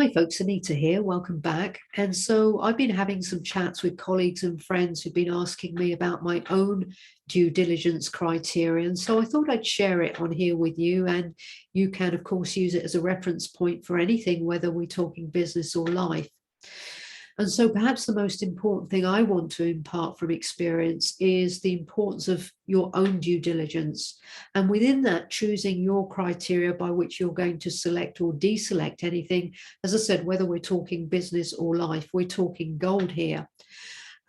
Hi folks, Anita here, welcome back. And so I've been having some chats with colleagues and friends who've been asking me about my own due diligence criteria. And so I thought I'd share it on here with you, and you can of course use it as a reference point for anything, whether we're talking business or life. And so perhaps the most important thing I want to impart from experience is the importance of your own due diligence. And within that, choosing your criteria by which you're going to select or deselect anything. As I said, whether we're talking business or life, we're talking gold here.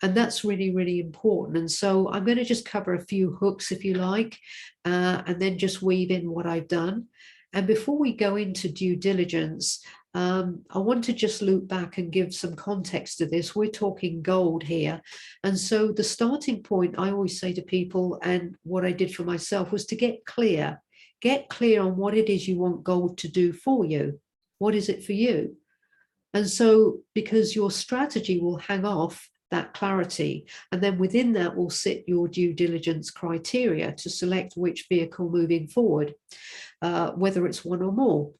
And that's really, really important. And so I'm going to just cover a few hooks, if you like, and then just weave in what I've done. And before we go into due diligence, I want to just loop back and give some context to this. We're talking gold here. And so the starting point, I always say to people, and what I did for myself, was to get clear on what it is you want gold to do for you. What is it for you? And so, because your strategy will hang off that clarity, and then within that will sit your due diligence criteria to select which vehicle moving forward, whether it's one or more.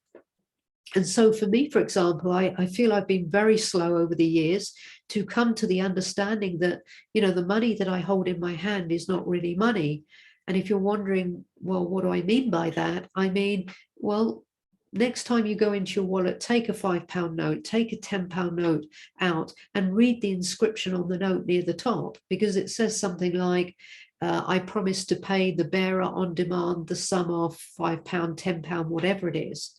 And so for me, for example, I feel I've been very slow over the years to come to the understanding that, the money that I hold in my hand is not really money. And if you're wondering, well, what do I mean by that? I mean, well, next time you go into your wallet, take a £5 note, take a £10 note out and read the inscription on the note near the top, because it says something like, I promise to pay the bearer on demand the sum of £5, £10, whatever it is.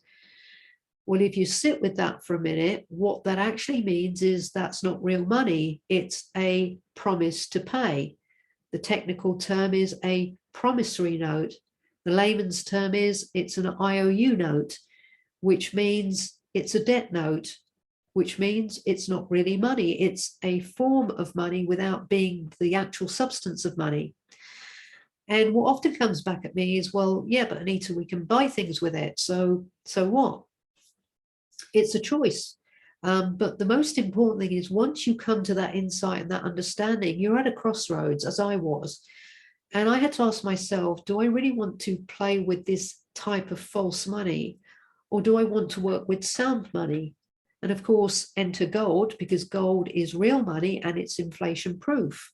Well, if you sit with that for a minute, what that actually means is that's not real money. It's a promise to pay. The technical term is a promissory note. The layman's term is it's an IOU note, which means it's a debt note, which means it's not really money. It's a form of money without being the actual substance of money. And what often comes back at me is, well, yeah, but Anita, we can buy things with it. So what? It's a choice. But the most important thing is once you come to that insight and that understanding, you're at a crossroads, as I was. And I had to ask myself, do I really want to play with this type of false money? Or do I want to work with sound money? And of course, enter gold, because gold is real money and it's inflation proof.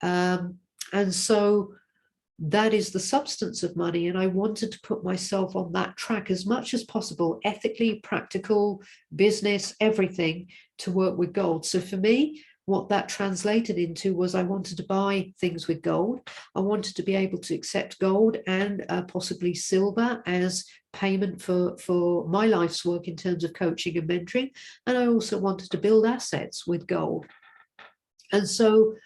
And so that is the substance of money. And I wanted to put myself on that track as much as possible, ethically, practical, business, everything, to work with gold. So for me, what that translated into was I wanted to buy things with gold. I wanted to be able to accept gold and possibly silver as payment for my life's work in terms of coaching and mentoring. And I also wanted to build assets with gold. And so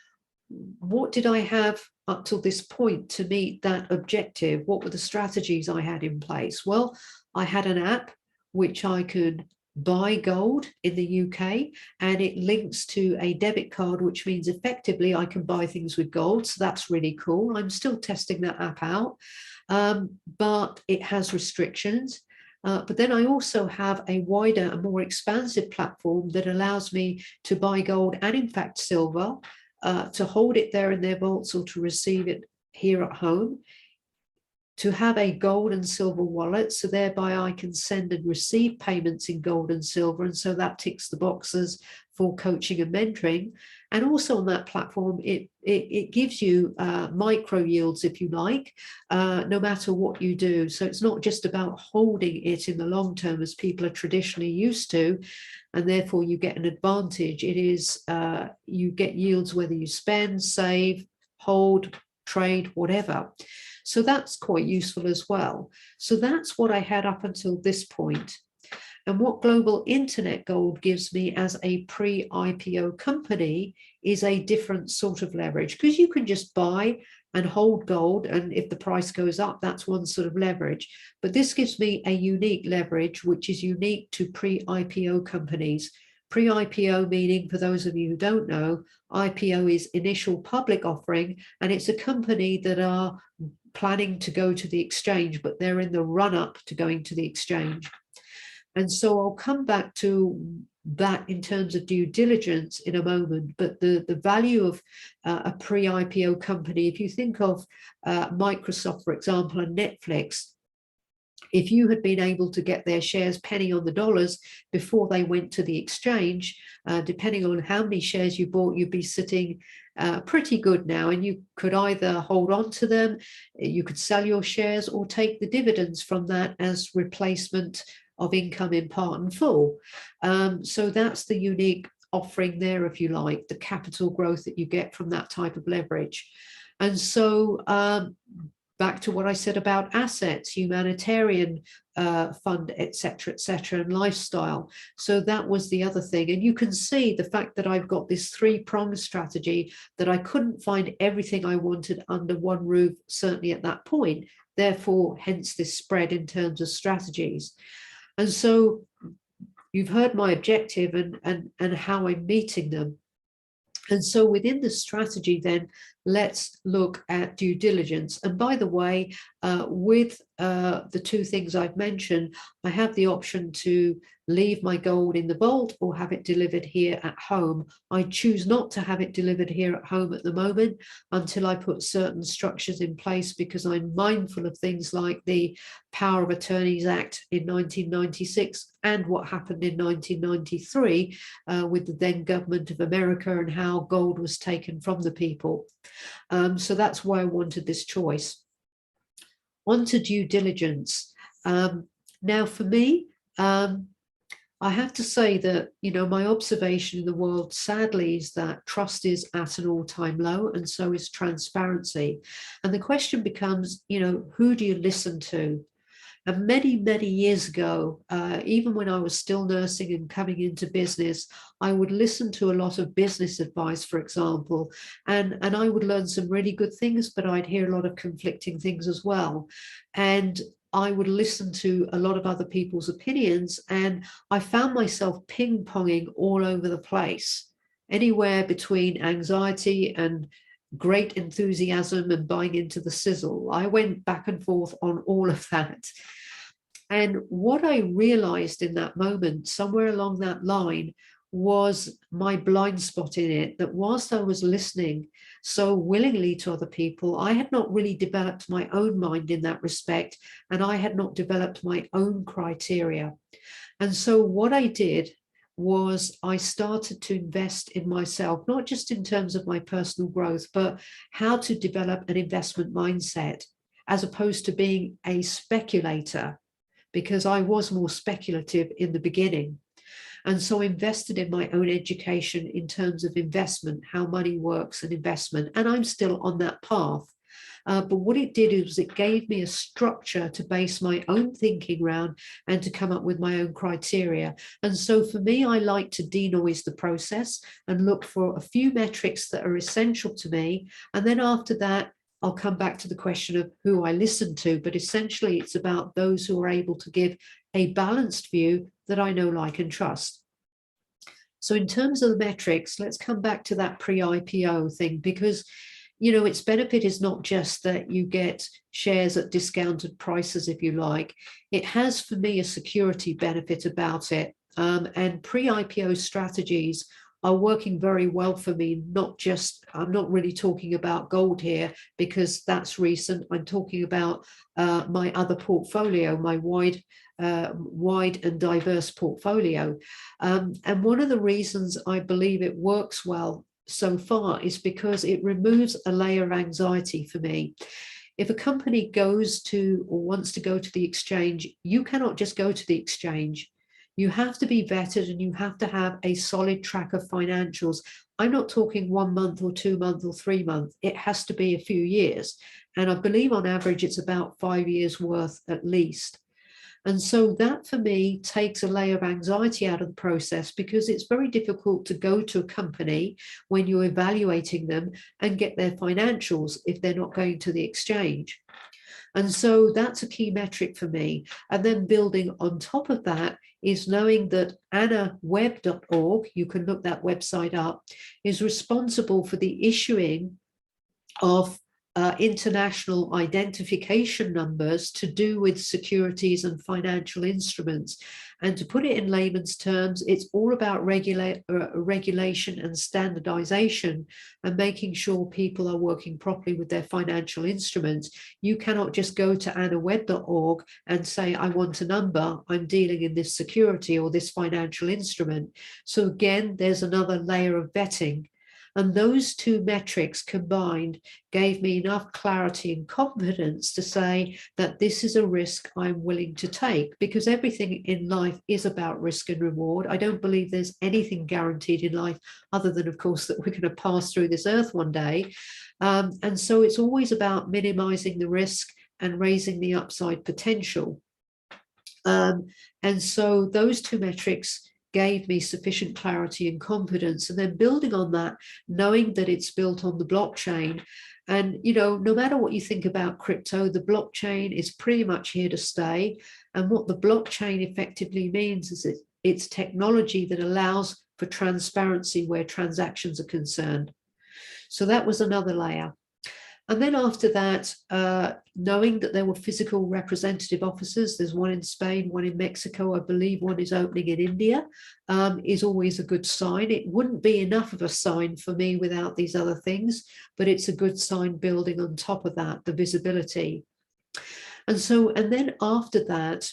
what did I have up till this point to meet that objective? What were the strategies I had in place? Well, I had an app which I could buy gold in the UK, and it links to a debit card, which means effectively I can buy things with gold. So that's really cool. I'm still testing that app out, but it has restrictions. But then I also have a wider and more expansive platform that allows me to buy gold and in fact silver, to hold it there in their vaults or to receive it here at home, to have a gold and silver wallet, so thereby I can send and receive payments in gold and silver, and so that ticks the boxes for coaching and mentoring. And also on that platform, it gives you micro yields, if you like, no matter what you do. So it's not just about holding it in the long term as people are traditionally used to, and therefore you get an advantage. It is, you get yields whether you spend, save, hold, trade, whatever. So that's quite useful as well. So that's what I had up until this point. And what Global Internet Gold gives me as a pre-IPO company is a different sort of leverage, because you can just buy and hold gold, and if the price goes up, that's one sort of leverage. But this gives me a unique leverage, which is unique to pre-IPO companies. Pre-IPO meaning, for those of you who don't know, IPO is initial public offering, and it's a company that are planning to go to the exchange, but they're in the run-up to going to the exchange. And so I'll come back to that in terms of due diligence in a moment, but the value of a pre-IPO company, if you think of Microsoft, for example, and Netflix, if you had been able to get their shares penny on the dollars before they went to the exchange, depending on how many shares you bought, you'd be sitting pretty good now. And you could either hold on to them, you could sell your shares, or take the dividends from that as replacement of income in part and full. So that's the unique offering there, if you like, the capital growth that you get from that type of leverage. And so back to what I said about assets, humanitarian fund, et cetera, and lifestyle. So that was the other thing. And you can see the fact that I've got this three-pronged strategy, that I couldn't find everything I wanted under one roof, certainly at that point. Therefore, hence this spread in terms of strategies. And so you've heard my objective and how I'm meeting them. And so within the strategy, then, let's look at due diligence. And by the way, with the two things I've mentioned, I have the option to leave my gold in the vault or have it delivered here at home. I choose not to have it delivered here at home at the moment until I put certain structures in place, because I'm mindful of things like the Power of Attorneys Act in 1996 and what happened in 1993 with the then government of America and how gold was taken from the people. So that's why I wanted this choice. On to due diligence. Now, for me, I have to say that, my observation in the world, sadly, is that trust is at an all-time low, and so is transparency. And the question becomes, who do you listen to? And many, many years ago, even when I was still nursing and coming into business, I would listen to a lot of business advice, for example, and I would learn some really good things, but I'd hear a lot of conflicting things as well. And I would listen to a lot of other people's opinions, and I found myself ping-ponging all over the place, anywhere between anxiety and great enthusiasm and buying into the sizzle. I went back and forth on all of that. And what I realized in that moment, somewhere along that line, was my blind spot in it, that whilst I was listening so willingly to other people, I had not really developed my own mind in that respect, and I had not developed my own criteria. And so what I did was I started to invest in myself, not just in terms of my personal growth, but how to develop an investment mindset, as opposed to being a speculator, because I was more speculative in the beginning. And so I invested in my own education in terms of investment, how money works and investment. And I'm still on that path. But what it did is it gave me a structure to base my own thinking around and to come up with my own criteria. And so for me, I like to denoise the process and look for a few metrics that are essential to me. And then after that, I'll come back to the question of who I listen to, but essentially it's about those who are able to give a balanced view that I know, like, and trust. So in terms of the metrics, let's come back to that pre-IPO thing, because, its benefit is not just that you get shares at discounted prices, if you like. It has, for me, a security benefit about it. And pre-IPO strategies are working very well for me. I'm not really talking about gold here because that's recent. I'm talking about my other portfolio, my wide and diverse portfolio. And one of the reasons I believe it works well so far is because it removes a layer of anxiety for me. If a company goes to or wants to go to the exchange, you cannot just go to the exchange. You have to be vetted and you have to have a solid track of financials. I'm not talking 1 month or 2 months or 3 months. It has to be a few years. And I believe on average, it's about 5 years worth at least. And so that for me takes a layer of anxiety out of the process, because it's very difficult to go to a company when you're evaluating them and get their financials if they're not going to the exchange. And so that's a key metric for me. And then building on top of that is knowing that annaweb.org, you can look that website up, is responsible for the issuing of international identification numbers to do with securities and financial instruments. And to put it in layman's terms, it's all about regulation and standardization and making sure people are working properly with their financial instruments. You cannot just go to annaweb.org and say, I want a number, I'm dealing in this security or this financial instrument. So again, there's another layer of vetting. And those two metrics combined gave me enough clarity and confidence to say that this is a risk I'm willing to take, because everything in life is about risk and reward. I don't believe there's anything guaranteed in life other than, of course, that we're going to pass through this earth one day. And so it's always about minimizing the risk and raising the upside potential. And so those two metrics gave me sufficient clarity and confidence. And then building on that, knowing that it's built on the blockchain. And, you know, no matter what you think about crypto, the blockchain is pretty much here to stay. And what the blockchain effectively means is it's technology that allows for transparency where transactions are concerned. So that was another layer. And then after that, knowing that there were physical representative offices, there's one in Spain, one in Mexico, I believe one is opening in India, is always a good sign. It wouldn't be enough of a sign for me without these other things, but it's a good sign building on top of that, the visibility. And so, and then after that,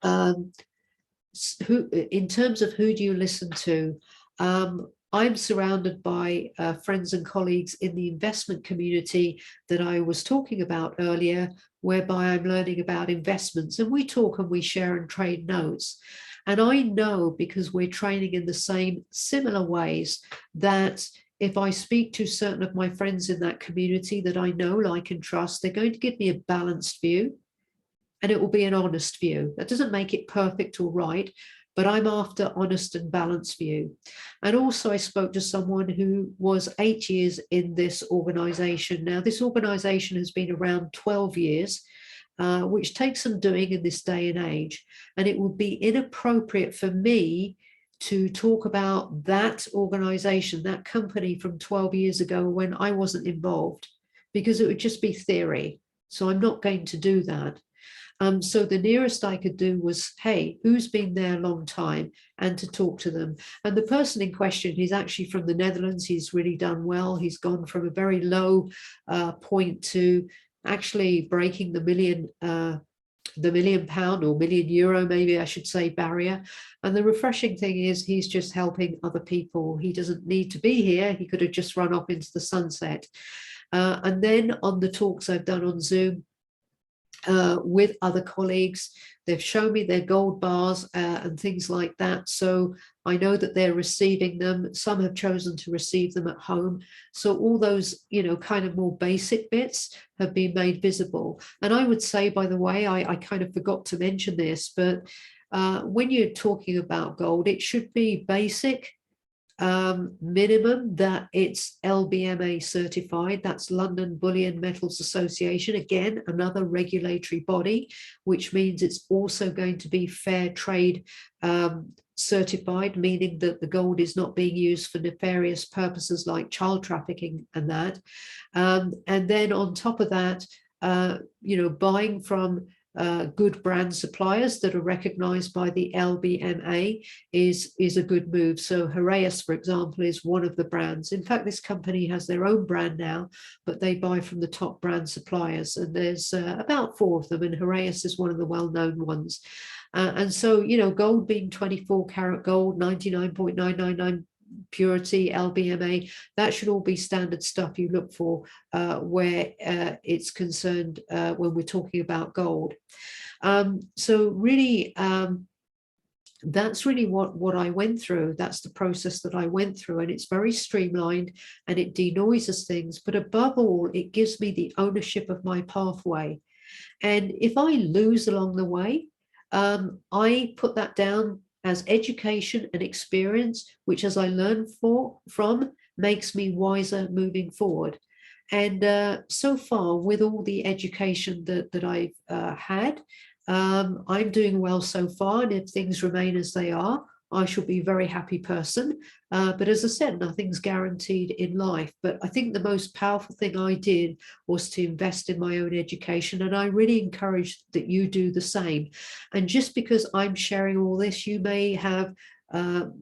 in terms of who do you listen to, I'm surrounded by friends and colleagues in the investment community that I was talking about earlier, whereby I'm learning about investments, and we talk and we share and trade notes. And I know, because we're training in the same similar ways, that if I speak to certain of my friends in that community that I know, like, and trust, they're going to give me a balanced view, and it will be an honest view. That doesn't make it perfect or right, but I'm after honest and balanced view. And also I spoke to someone who was 8 years in this organization. Now, this organization has been around 12 years, which takes some doing in this day and age. And it would be inappropriate for me to talk about that organization, that company from 12 years ago when I wasn't involved, because it would just be theory. So I'm not going to do that. So the nearest I could do was, hey, who's been there a long time, and to talk to them. And the person in question, he's actually from the Netherlands. He's really done well. He's gone from a very low point to actually breaking the £1 million or €1 million, maybe I should say, barrier. And the refreshing thing is he's just helping other people. He doesn't need to be here. He could have just run off into the sunset. And then on the talks I've done on Zoom, with other colleagues, they've shown me their gold bars and things like that. So I know that they're receiving them. Some have chosen to receive them at home. So all those, you know, kind of more basic bits have been made visible. And I would say, by the way, I kind of forgot to mention this, but when you're talking about gold, it should be basic, minimum that it's LBMA certified. That's London Bullion Metals Association, again another regulatory body, which means it's also going to be fair trade certified, meaning that the gold is not being used for nefarious purposes like child trafficking and that. And then on top of that, you know, buying from good brand suppliers that are recognized by the LBMA is a good move. So Heraeus, for example, is one of the brands. In fact, this company has their own brand now, but they buy from the top brand suppliers, and there's about 4 of them, and Heraeus is one of the well-known ones. And so, you know, gold being 24 karat gold, 99.999 purity, LBMA, that should all be standard stuff you look for where it's concerned when we're talking about gold. So really, that's really what I went through. That's the process that I went through, and it's very streamlined and it denoises things, but above all, it gives me the ownership of my pathway. And if I lose along the way, I put that down as education and experience, which, as I learn from, makes me wiser moving forward. And so far, with all the education that I've had, I'm doing well so far. And if things remain as they are, I shall be a very happy person. But as I said, nothing's guaranteed in life. But I think the most powerful thing I did was to invest in my own education. And I really encourage that you do the same. And just because I'm sharing all this, you may have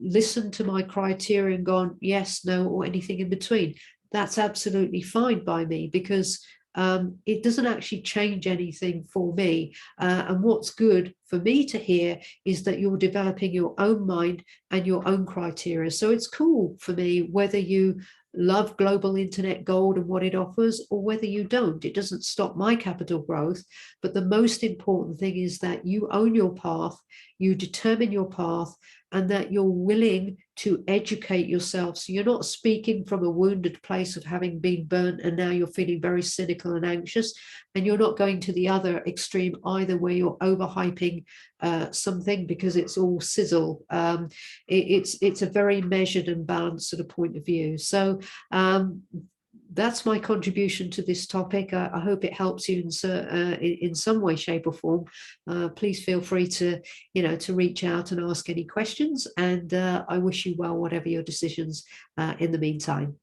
listened to my criteria and gone, yes, no, or anything in between. That's absolutely fine by me, because it doesn't actually change anything for me. And what's good for me to hear is that you're developing your own mind and your own criteria. So it's cool for me whether you love global internet gold and what it offers, or whether you don't. It doesn't stop my capital growth. But the most important thing is that you own your path, you determine your path, and that you're willing to educate yourself. So you're not speaking from a wounded place of having been burnt and now you're feeling very cynical and anxious, and you're not going to the other extreme either, where you're overhyping something because it's all sizzle. It's a very measured and balanced sort of point of view. So that's my contribution to this topic. I hope it helps you in some way, shape, or form. Please feel free to reach out and ask any questions. And I wish you well, whatever your decisions in the meantime.